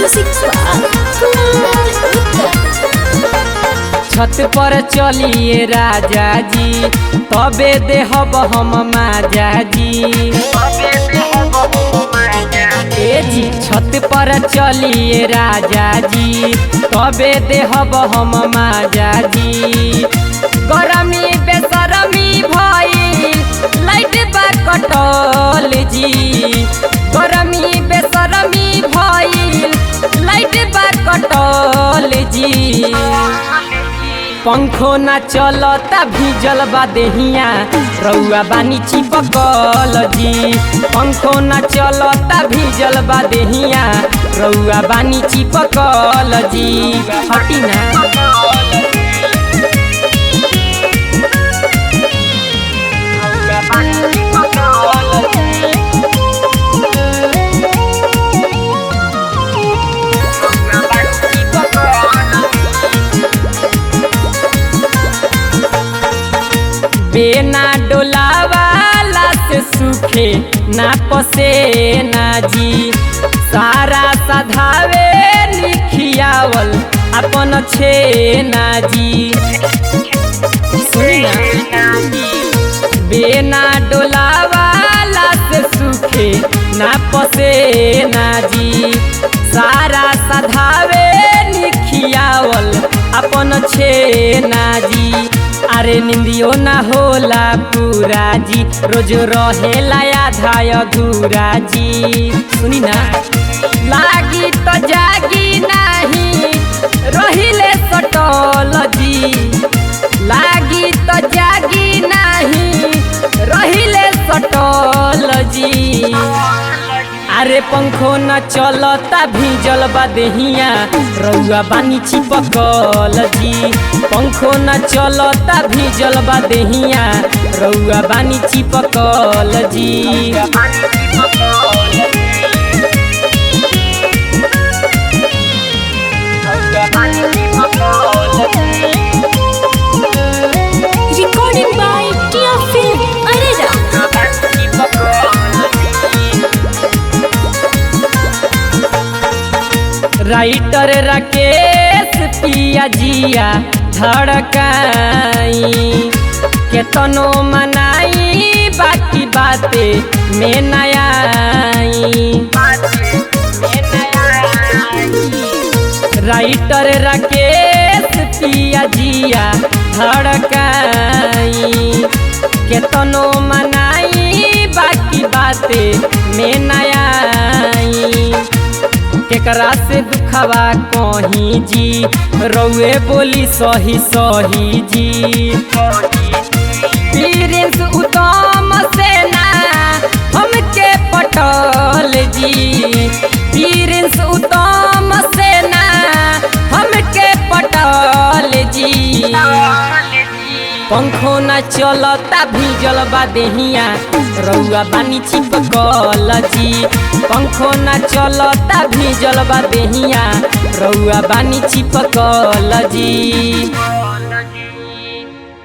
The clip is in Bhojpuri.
Music छत पर चलिए राजा जी तबे देहब हम माजा जी। ए जी छत पर चलिए राजा जी तबे देहब हम माजा जी। गरमी बेसरमी भइल लाइट बा कटल जी। गरमी बेसरमी भइल लाइट बा कटल जी। पंखो न चलता भीजल बा देहिया रउआ बानी चिपकल जी। पंखो न चलता भीजल बा देहिया रउआ बानी चिपकल जी। हटी ना बेना डोलावाला से सूखे ना पसे ना जी। सारा सधावे लिखियावल अपन छे ना जी। सुनी ना बेना डोलावाला से सूखे ना पसे ना जी। सारा सधावे लिखियावल अपन छे ना जी। अरे निंदियो ना होला पूरा जी रोज रहेला आधा अधूरा जी। सुनी ना लागी तो जागी नहीं रहिले सटल जी। लागी तो जागी नहीं रहिले सटल जी। अरे पंखो न चलता भीजल बा देहिया रउआ बानी चिपकल जी। पंखो न चलता भीजल बा देहिया रउआ बानी चिपकल जी। Recording by Tia Film Arena. Writer Rakesh पिया जिया धड़काई केतनो मनाई बाकी बाते में नयाई। राइटर राकेश पिया जिया धड़काई केतनो मनाई बाकी बाते में नयाई। केकरा से दुखवा कहीं जी रउए बोली सही सही जी। प्रिंस उत्तम सेना हमके पटल जी। प्रिंस उत्तम सेना हमके पटल जी। पंखो न चलता भीजल बा देहिया रउआ बानी चिपकल जी। पंखो न चलता भीजल बा देहिया रउआ बानी चिपकल जी।